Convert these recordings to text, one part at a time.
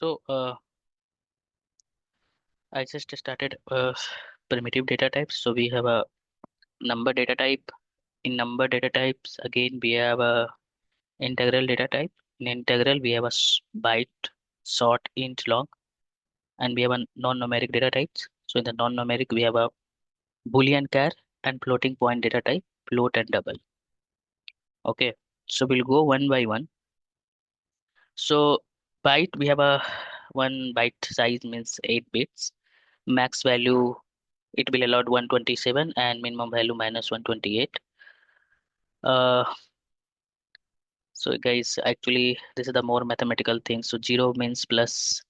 So I just started primitive data types. So we have a number data type. In number data types, again we have a integral data type. In integral, we have a byte, short, int, long, and we have a non-numeric data types. So in the non-numeric, we have a Boolean char and floating point data type, float and double. Okay, so we'll go one by one. So byte, we have a one byte size means 8 bits. Max value it will allowed 127 and minimum value minus 128. Uh, so guys, actually this is the more mathematical thing. So 0 means plus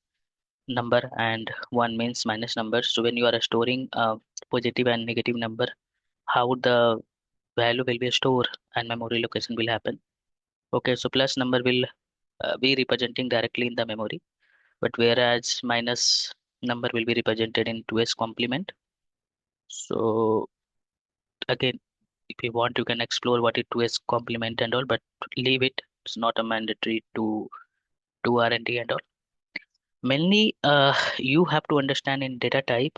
number and 1 means minus number. So when you are storing a positive and negative number, how the value will be stored and memory location will happen. Okay, so plus number will be representing directly in the memory, but whereas minus number will be represented in 2's complement. So again, if you want, you can explore what it 2's complement and all, but leave it. It's not a mandatory to do R&D and all. Mainly, you have to understand in data type,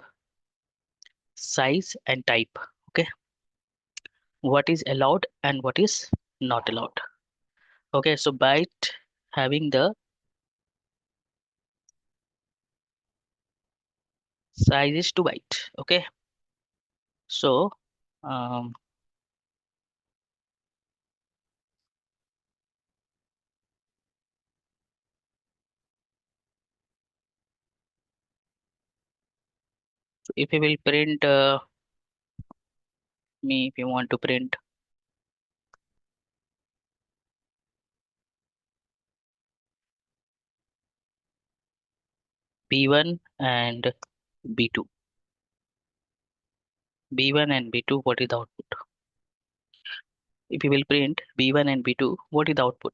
size and type. Okay, what is allowed and what is not allowed. Okay, so byte having the size is 2 byte. Okay, so um, if you will print me, if you want to print B1 and B2, B1 and B2, what is the output? If you will print B1 and B2, what is the output?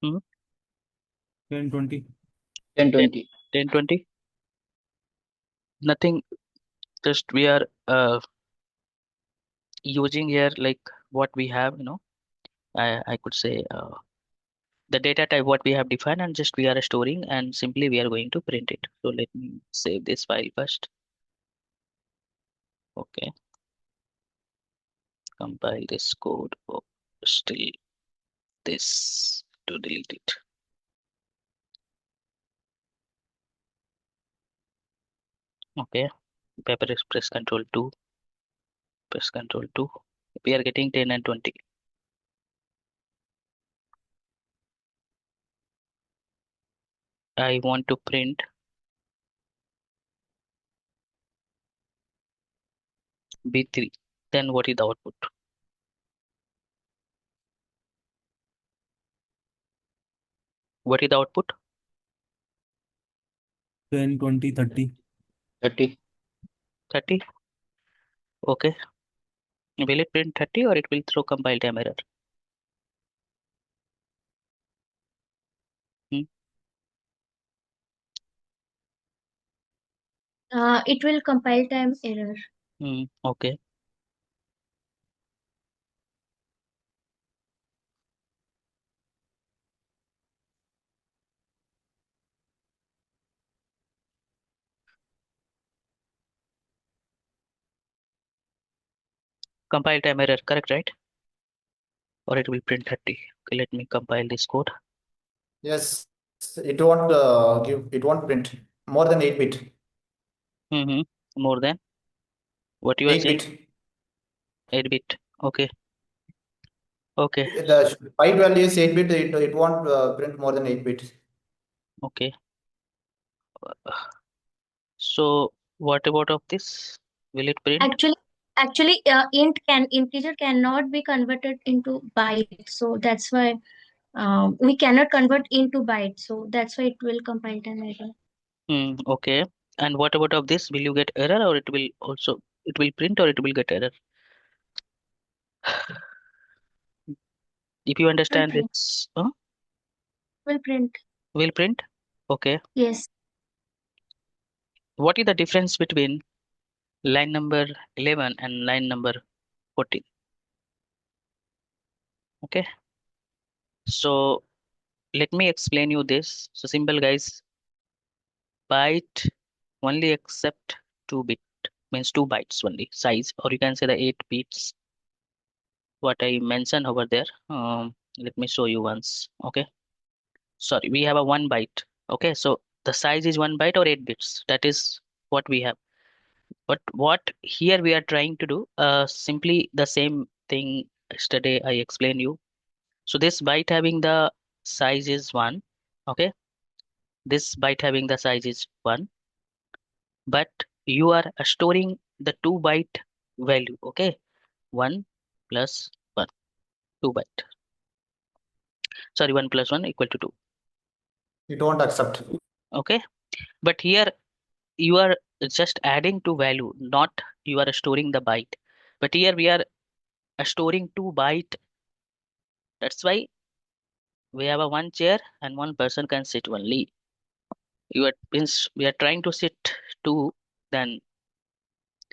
1020. 10, 1020. 10, 20? Nothing, just we are using here like what we have, I could say the data type what we have defined and just we are storing and simply we are going to print it. So let me save this file first. Okay, compile this code. Oh, still this to delete it. Okay, paper is press control 2, press control 2. We are getting 10 and 20. I want to print B3. Then what is the output? What is the output? 10, 20, 30. 30. 30. Okay. Will it print 30 or it will throw compile time error? Hmm? It will compile time error. Okay. Compile time error, correct, right? Or it will print 30. Okay, let me compile this code. Yes, it won't print more than 8 bit. More than what you are 8 saying? bit. 8 bit. Okay. Okay. The byte value is 8 bit, it won't print more than 8 bit. Okay. So what about of this? Will it print? Actually, integer cannot be converted into byte. So that's why we cannot convert into byte. So that's why it will compile time error. Okay. And what about of this? Will you get error or it will print or it will get error? If you understand print. this, Will print. will print. Okay. Yes. What is the difference between line number 11 and line number 14? Okay. So let me explain you this. So simple guys, byte only accept 2 bit, means 2 bytes only size, or you can say the 8 bits what I mentioned over there. Let me show you once. Okay, sorry, we have a 1 byte. Okay, so the size is 1 byte or 8 bits. That is what we have. But what here we are trying to do, simply the same thing yesterday I explained you. So this byte having the size is 1. Okay, this byte having the size is 1, but you are storing the 2 byte value. Okay, 1 plus 1, 2 byte. Sorry, 1 plus 1 equal to 2. It won't accept. Okay, but here you are just adding to value, not you are storing the byte. But here we are storing 2 byte. That's why we have a 1 chair and 1 person can sit only. You are means we are trying to sit 2, then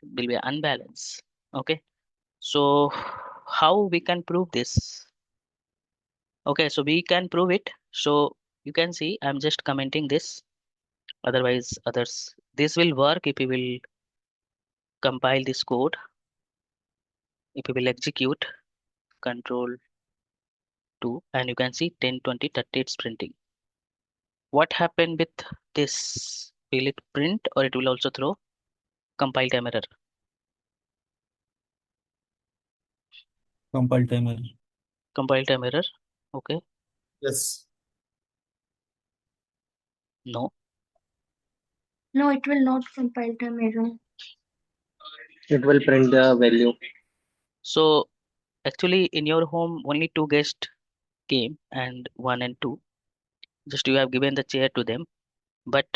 it will be unbalanced. Okay, so how we can prove this? Okay, so we can prove it. So you can see I'm just commenting this. Otherwise, others this will work if we will compile this code. If we will execute control 2, and you can see 10, 20, 30 it's printing. What happened with this? Will it print or it will also throw compile time error? Compile time error. Compile time error. Okay, Yes. no. No, it will not compile time error. It will print the value. So actually in your home only 2 guests came, and 1 and 2. Just you have given the chair to them. But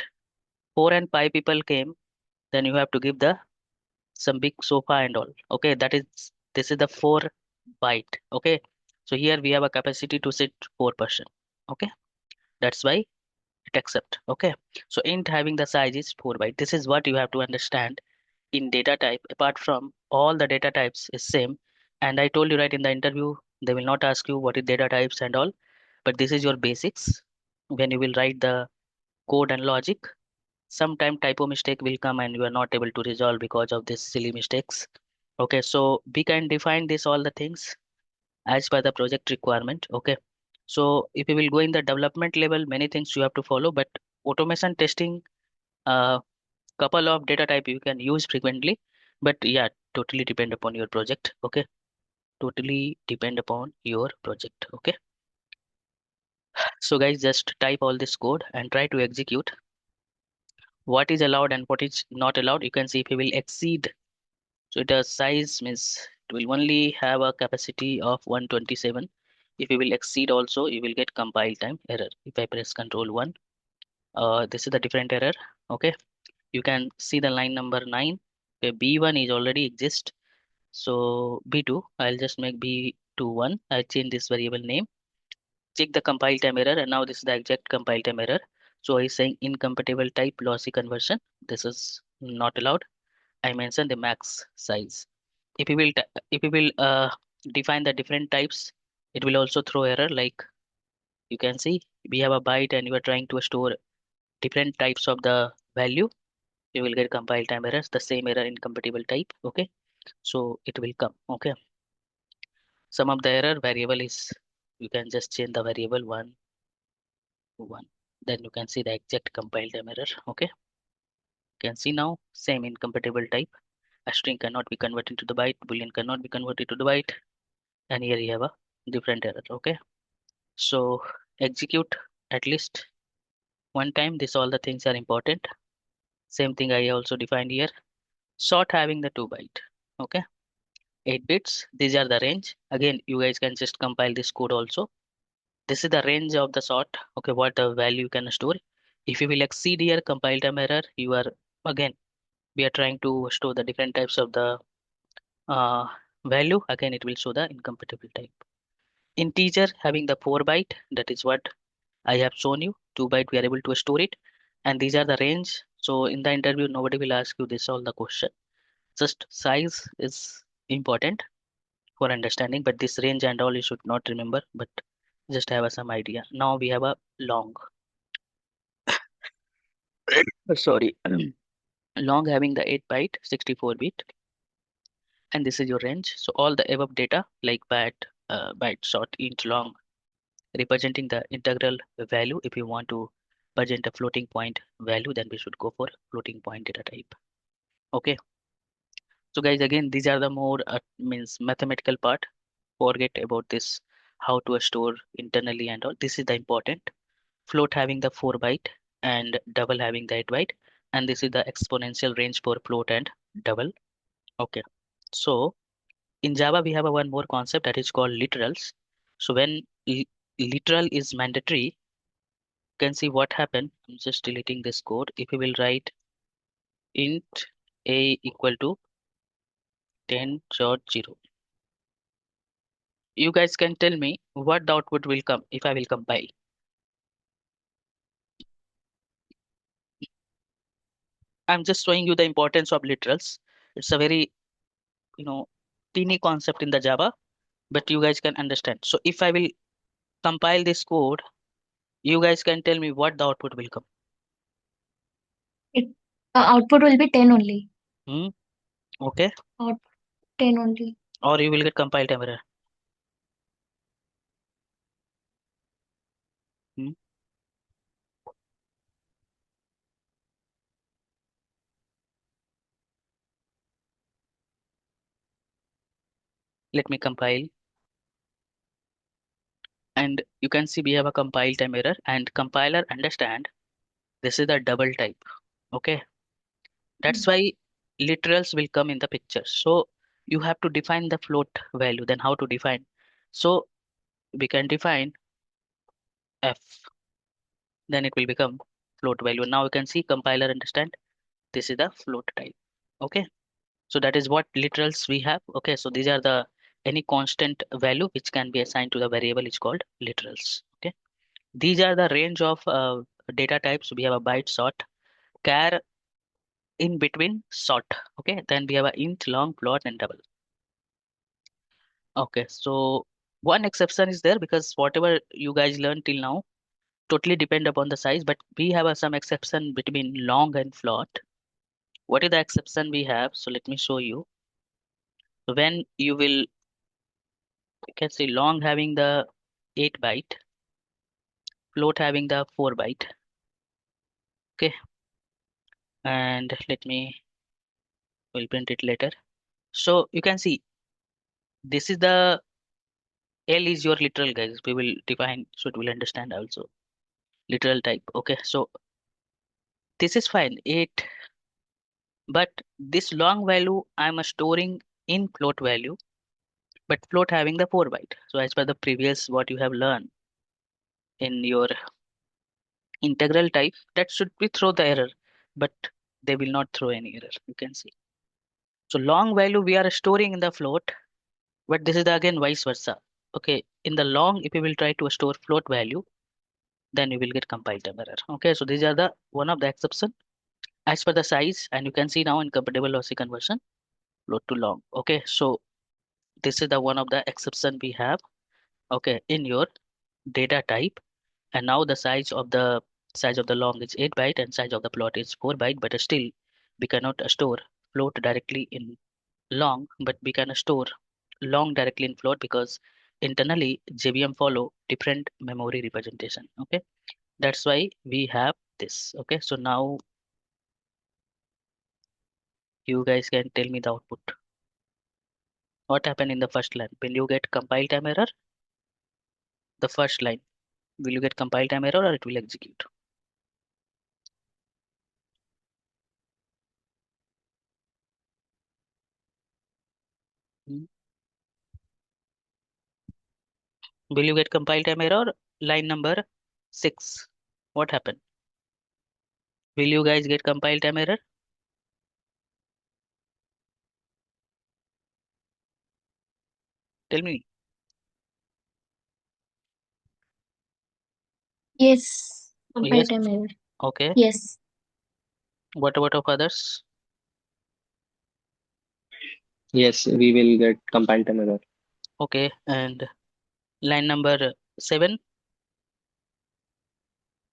4 and 5 people came, then you have to give the some big sofa and all. Okay, that is this is the 4 byte. Okay, so here we have a capacity to sit 4 person. Okay, that's why it accept. Okay, so int having the size is 4 byte. This is what you have to understand in data type. Apart from all the data types is same, and I told you right in the interview they will not ask you what is data types and all, but this is your basics. When you will write the code and logic, sometime typo mistake will come and you are not able to resolve because of these silly mistakes. Okay, so we can define this all the things as per the project requirement. Okay, so if you will go in the development level, many things you have to follow, but automation testing, couple of data type you can use frequently. But yeah, totally depend upon your project. Okay, totally depend upon your project. Okay, so guys, just type all this code and try to execute what is allowed and what is not allowed. You can see if you will exceed, so the size means it will only have a capacity of 127. If you will exceed also, you will get compile time error. If I press control 1, this is the different error. Okay, you can see the line number 9. Okay, B1 is already exist. So B2, I'll just make B2 1. I change this variable name. Check the compile time error, and now this is the exact compile time error. So I saying incompatible type lossy conversion. This is not allowed. I mentioned the max size. If you will if you will define the different types, it will also throw error. Like you can see, we have a byte and you are trying to store different types of the value. You will get compile time errors. The same error incompatible type. Okay, so it will come. Okay, some of the error variable is, you can just change the variable 1 to 1. Then you can see the exact compile time error. Okay, you can see now same incompatible type. A string cannot be converted to the byte. Boolean cannot be converted to the byte. And here you have a different error. Okay, so execute at least one time. This all the things are important. Same thing I also defined here. Sort having the 2 byte. Okay, 8 bits. These are the range. Again, you guys can just compile this code also. This is the range of the sort. Okay, what value you can store. If you will exceed here compile time error, you are again, we are trying to store the different types of the uh, value. Again, it will show the incompatible type. Integer having the 4 byte. That is what I have shown you. 2 byte we are able to store it, and these are the range. So in the interview, nobody will ask you this all the question. Just size is important for understanding, but this range and all you should not remember. But Just have some idea. Now we have a long. Sorry. Long having the 8 byte, 64 bit, and this is your range. So all the above data like byte, short, int, long, representing the integral value. If you want to present a floating point value, then we should go for floating point data type. Okay. So guys, again, these are the more means mathematical part. Forget about this, how to store internally and all. This is the important. Float having the 4 byte and double having the 8 byte. And this is the exponential range for float and double. Okay. So in Java, we have a one more concept that is called literals. So when literal is mandatory, you can see what happened. I'm just deleting this code. If you will write int a equal to 10.0, you guys can tell me what the output will come if I will compile. I'm just showing you the importance of literals. It's a very, you know, teeny concept in the Java, but you guys can understand. So if I will compile this code, you guys can tell me what the output will come. It output will be 10 only. Hmm? Okay. Out 10 only. Or you will get compile time error. Hmm? Let me compile. And you can see we have a compile time error, and compiler understand this is the double type. Okay. That's why literals will come in the picture. So you have to define the float value. Then how to define? So we can define f, then it will become float value. Now you can see compiler understand this is the float type. Okay. So that is what literals we have. Okay. So these are the any constant value which can be assigned to the variable is called literals. Okay. These are the range of data types. We have a byte, short, char, in between, short. Okay. Then we have a int, long, float, and double. Okay. So one exception is there because whatever you guys learned till now totally depend upon the size, but we have some exception between long and float. What is the exception we have? So let me show you. So when you can see long having the 8 byte, float having the 4 byte. Okay. And let me, will print it later. So you can see this is the L is your literal, guys. We will define so it will understand also. Literal type. Okay. So this is fine. 8, but this long value I'm storing in float value, but float having the 4 byte. So as per the previous what you have learned in your integral type, that should be throw the error, but they will not throw any error. You can see. So long value we are storing in the float, but this is the again vice versa. Okay, in the long, if you will try to store float value, then you will get compile time error. Okay, so these are the one of the exception as per the size, and you can see now in compatible logic conversion, float to long. Okay, so this is the one of the exception we have. Okay, in your data type, and now the size of the long is 8 byte and size of the float is 4 byte, but still we cannot store float directly in long, but we can store long directly in float because internally JVM follow different memory representation. Okay, that's why we have this. Okay, so now you guys can tell me the output. What happened in the first line? Will you get compile time error? The first line, will you get compile time error or it will execute? Hmm. Will you get compile time error? Line number 6. What happened? Will you guys get compile time error? Tell me. Yes. Compile Yes. time error. Okay. Yes. What about of others? Yes, we will get compile time error. Okay. And line number 7?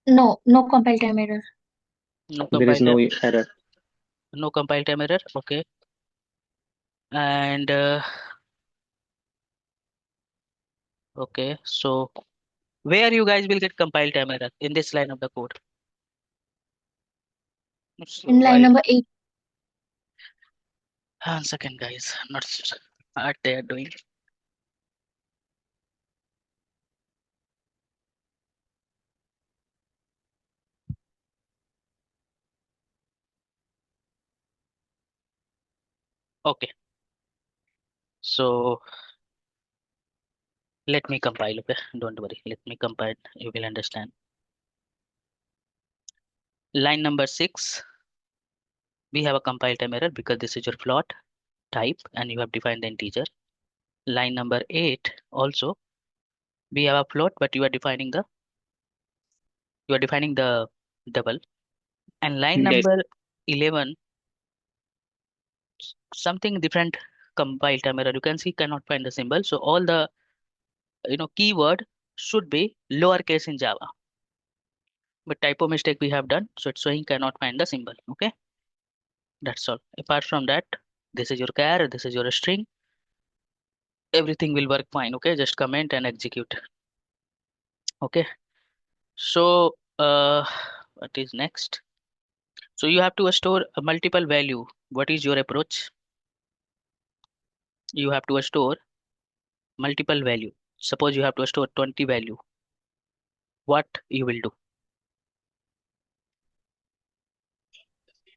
No, no compile time error. No There is compile no time, error. no compile time error. Okay. And okay, so where you guys will get compile time error in this line of the code? So In line why? number 8. 1 second, guys. I'm not sure what they are doing. Okay. So let me compile. Okay, don't worry. Let me compile. You will understand. Line number 6, we have a compile time error because this is your float type and you have defined the integer. Line number 8 also we have a float, but you are defining the double. And line Yes. number 11, something different compile time error. You can see cannot find the symbol. So all the keyword should be lowercase in Java. But typo mistake we have done, so it's showing cannot find the symbol. Okay, that's all. Apart from that, this is your char, this is your string. Everything will work fine. Okay, just comment and execute. Okay, so what is next? So you have to store a multiple value. What is your approach? You have to store multiple value. Suppose you have to store 20 value. What you will do?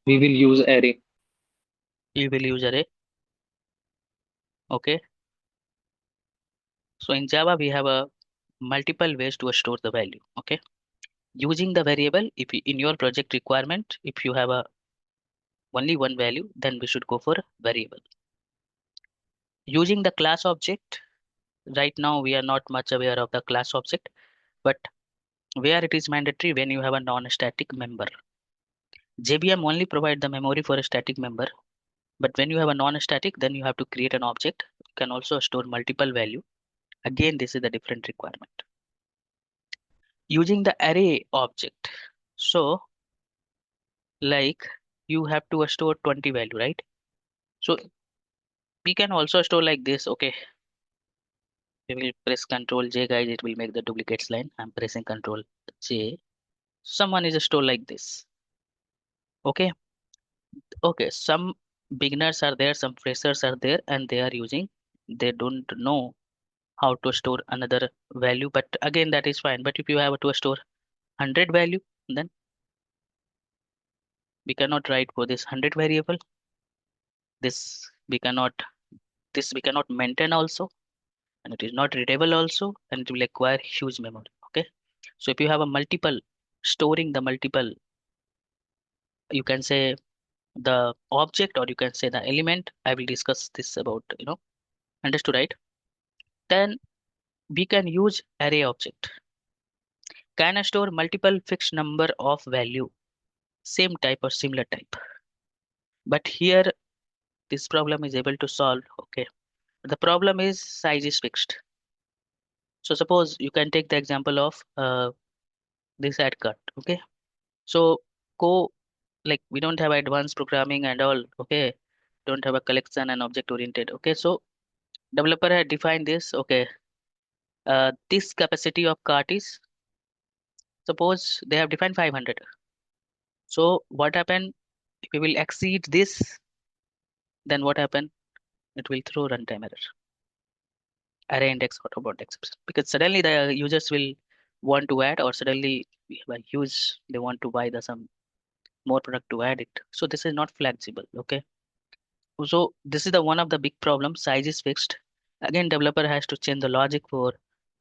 We will use array. You will use array. Okay. So in Java we have a multiple ways to store the value. Okay. Using the variable, if in your project requirement, if you have a only one value, then we should go for variable. Using the class object, right now we are not much aware of the class object, but where it is mandatory when you have a non-static member. JVM only provide the memory for a static member, but when you have a non-static, then you have to create an object. You can also store multiple value. Again, this is the different requirement. Using the array object. So, like you have to store 20 value, right? So we can also store like this. Okay, we will press Control J, guys. It will make the duplicates line. I'm pressing Control J. Someone is stored like this. Okay, okay. Some beginners are there, some freshers are there, and they are using. They don't know how to store another value, but again that is fine. But if you have to store 100 value, then we cannot write for this 100 variable. This we cannot. This we cannot maintain also, and it is not readable also, and it will require huge memory. Okay, so if you have a multiple storing the multiple, you can say the object or you can say the element. I will discuss this about understood, right? Then we can use array object. Can I store multiple fixed number of value, same type or similar type? But here this problem is able to solve. Okay, the problem is size is fixed. So suppose you can take the example of this add cut. Okay, so go, like we don't have advanced programming and all. Okay, don't have a collection and object oriented. Okay, so developer had defined this. Okay, this capacity of cart is, suppose they have defined 500. So what happen if we will exceed this, then what happen? It will throw runtime error, array index autobot exception, because suddenly the users will want to add, or suddenly we have a huge, they want to buy the some more product to add it. So this is not flexible. Okay, so this is the one of the big problems. Size is fixed. Again, developer has to change the logic for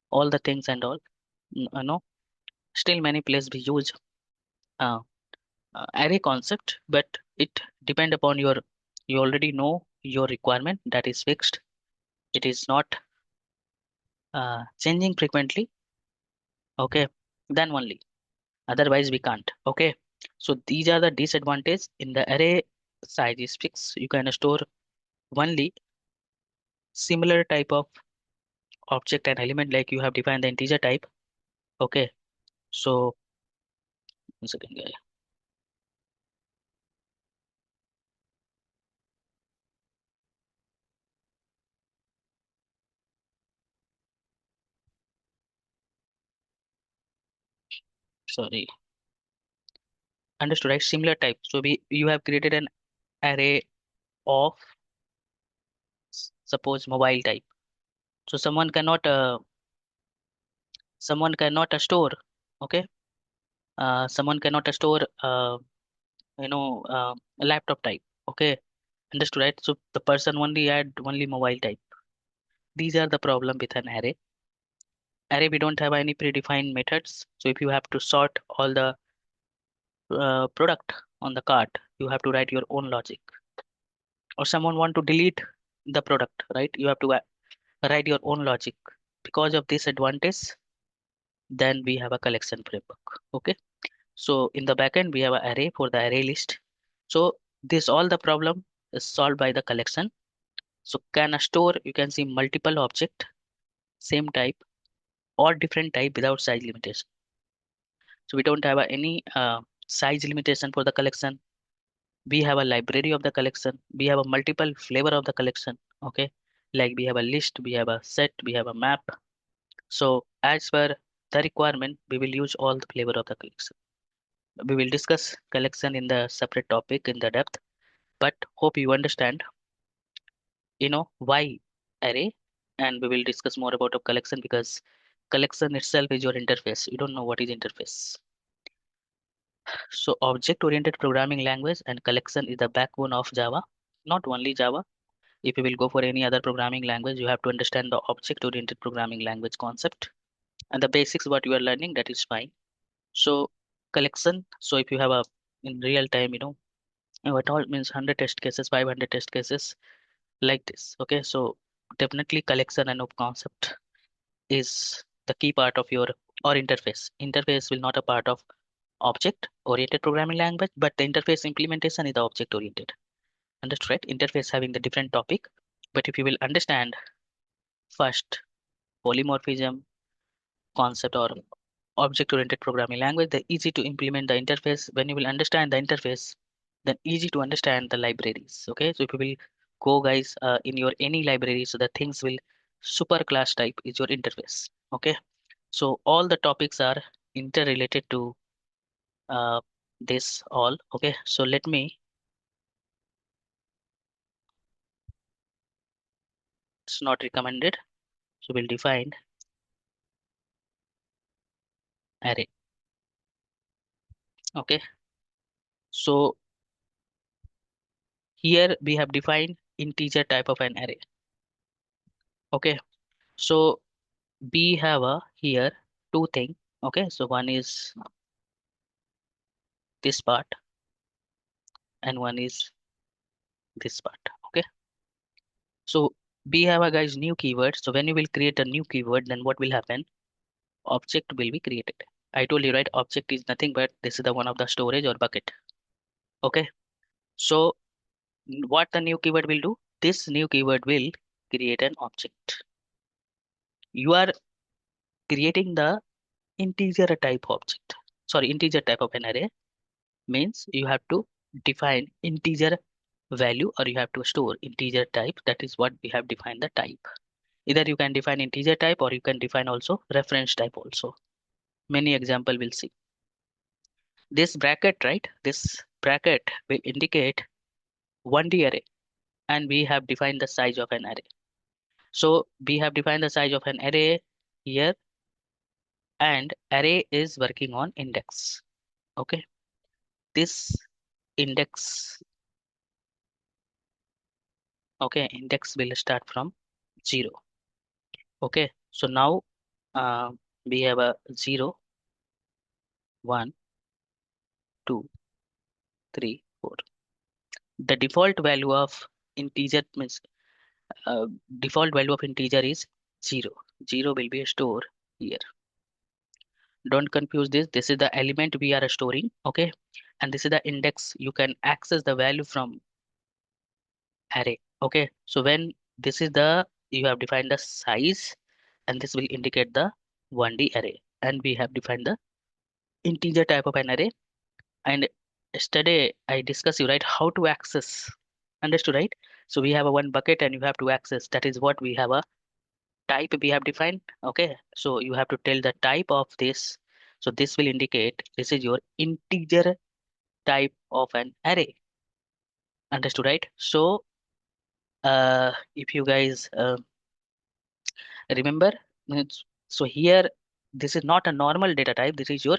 all the things and all. No, still many places we use uh, array concept, but it depend upon your, you already know your requirement that is fixed. It is not changing frequently. Okay, then only. Otherwise we can't. Okay, so these are the disadvantage in the array. Size is fixed. You can store only similar type of object and element, like you have defined the integer type. Okay, so 1 second, guys. Sorry. Understood, right? Similar type. So you have created an array of suppose mobile type. So someone cannot store. Okay, someone cannot store a laptop type. Okay, understood, right? So the person only add only mobile type. These are the problem with an array. Array, we don't have any predefined methods. So if you have to sort all the product on the cart, you have to write your own logic. Or someone want to delete the product, right? You have to write your own logic. Because of this advantage, then we have a collection framework. Okay. So in the backend, we have an array for the array list. So this all the problem is solved by the collection. So can a store, you can see multiple object, same type or different type without size limitation. So we don't have any size limitation for the collection. We have a library of the collection. We have a multiple flavor of the collection. Okay. Like we have a list, we have a set, we have a map. So as per the requirement, we will use all the flavor of the collection. We will discuss collection in the separate topic in the depth, but hope you understand, why array, and we will discuss more about a collection because collection itself is your interface. You don't know what is interface. So object-oriented programming language and collection is the backbone of Java. Not only Java. If you will go for any other programming language, you have to understand the object-oriented programming language concept and the basics what you are learning, that is fine. So collection. So if you have a in real time, what all means 100 test cases, 500 test cases like this. Okay, so definitely collection and of concept is the key part of your or interface. Interface will not a part of object oriented programming language, but the interface implementation is the object oriented. Understood, right? Interface having the different topic, but if you will understand first polymorphism concept or object oriented programming language, the easy to implement the interface. When you will understand the interface, then easy to understand the libraries. Okay, so if you will go guys in your any library, so the things will super class type is your interface. Okay, so all the topics are interrelated to uh, this all. Okay, so let me, it's not recommended, so we'll define array. Okay, so here we have defined integer type of an array. Okay, so we have a here two thing. Okay, so one is this part and one is this part. Okay, so we have a guys new keyword. So when you will create a new keyword, then what will happen? Object will be created. I told you, right? Object is nothing but this is the one of the storage or bucket. Okay, so what the new keyword will do? This new keyword will create an object. You are creating the integer type object. Sorry, integer type of an array means you have to define integer value or you have to store integer type. That is what we have defined the type. Either you can define integer type or you can define also reference type also. Many example will see. This bracket, right? This bracket will indicate 1D array and we have defined the size of an array. So we have defined the size of an array here and array is working on index. Okay. This index, okay, index will start from 0. Okay. So now uh, we have a 0, 1, 2, 3, 4. The default value of integer means default value of integer is 0. 0 will be stored here. Don't confuse this. This is the element we are storing. Okay. And this is the index. You can access the value from array. Okay. So when this is the, you have defined the size and this will indicate the 1D array. And we have defined the integer type of an array. And yesterday I discussed you, right, how to access. Understood, right? So we have a one bucket and you have to access. That is what we have a type we have defined. Okay, so you have to tell the type of this. So this will indicate this is your integer type of an array. Understood, right? So if you guys remember, so here this is not a normal data type. This is your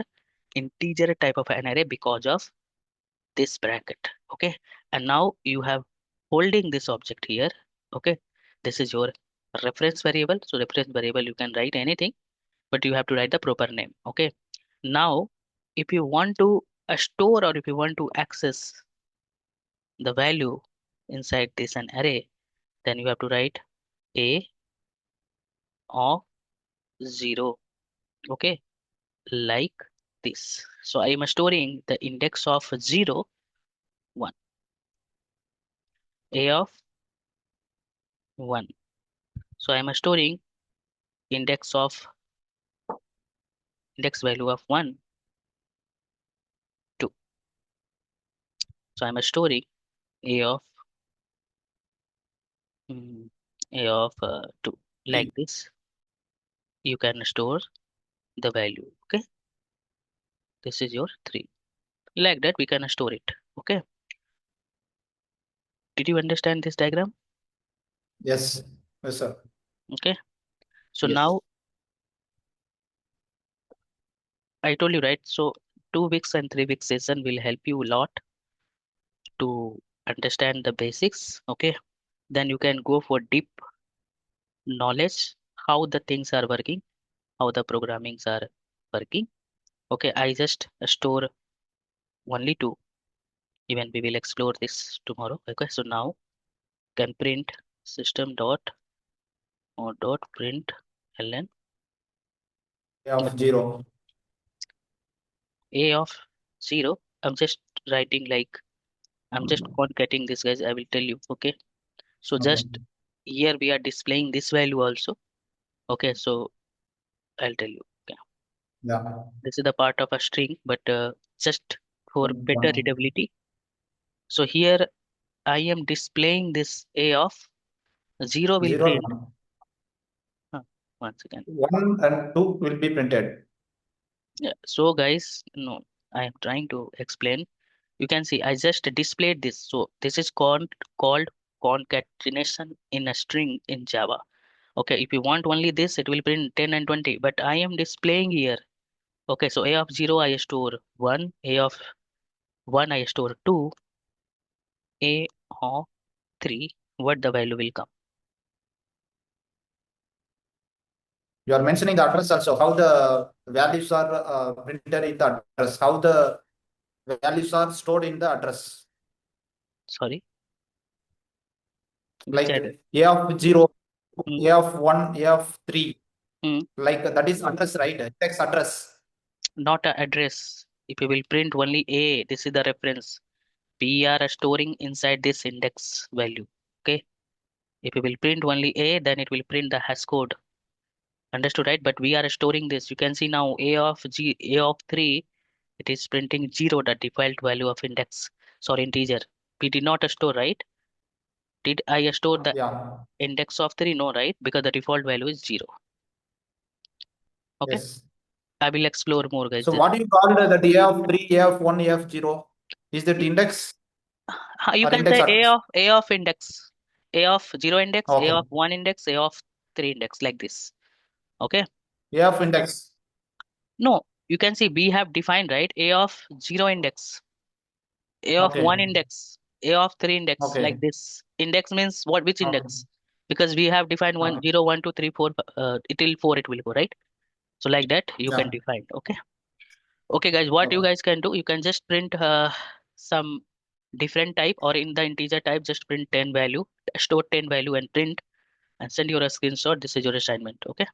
integer type of an array because of this bracket. Okay, and now you have holding this object here. Okay, this is your reference variable. So reference variable you can write anything, but you have to write the proper name. Okay, now if you want to store or if you want to access the value inside this an array, then you have to write a of 0. Okay, like this. So I am storing the index of 0 1, a of 1. So I am storing index of index value of 1 2. So I'm storing a of a of 2 like 3. this. You can store the value. Okay, this is your 3. Like that we can store it. Okay, did you understand this diagram? Yes. Yes, sir. Okay, so Yes. now I told you, right? So 2 weeks and 3 weeks session will help you a lot to understand the basics. Okay, then you can go for deep knowledge how the things are working, how the programmings are working. Okay, I just store only 2. Even we will explore this tomorrow. Okay, so now can print system dot or dot print ln A of 0. a of 0. I'm just writing like I'm just concatenating this, guys. I will tell you. Okay, so Okay. just here we are displaying this value also. Okay, so I'll tell you. Okay, Yeah. this is the part of a string, but just for better 1. readability. So here I am displaying this a of 0 will 0 print. and 1. Once again. 1 and 2 will be printed. Yeah. So guys, no, I am trying to explain. You can see I just displayed this. So this is called concatenation in a string in Java. Okay, if you want only this, it will print 10 and 20. But I am displaying here. Okay, so a of 0 I store 1, a of 1 I store 2, a of 3. What the value will come? You are mentioning the address also, how the values are printed in the address, how the values are stored in the address. Sorry, which Like address? A of 0, Hmm. A of 1, A of 3. Hmm. Like that is address, right? Text address. Not a address. If you will print only a, this is the reference. We are storing inside this index value. Okay. If you will print only a, then it will print the hash code. Understood, right? But we are storing this. You can see now a of 3, it is printing 0, the default value of index. Sorry, integer. We did not store, right? Did I store the Yeah. index of 3? No, right? Because the default value is 0. Okay. Yes. I will explore more, guys. So This. what do you call that A of 3, A of 1, A of 0? Is that index You or can index say address? a of index, a of 0 index, a Okay. of 1 index, a of 3 index, like this. Okay. A of index. No, you can see we have defined, right? A of 0 index, a of 1 Okay. index, a of 3 index, like Okay. this. Index means what? Which Okay. index? Because we have defined Okay. 1, 0, 1, 2, 3, 4. Till 4 it will go, right? So like that you can Yeah. define. Okay. Okay, guys. What you Okay. guys can do? You can just print some different type, or in the integer type, just print 10 value, store 10 value and print, and send your a screenshot. This is your assignment. Okay.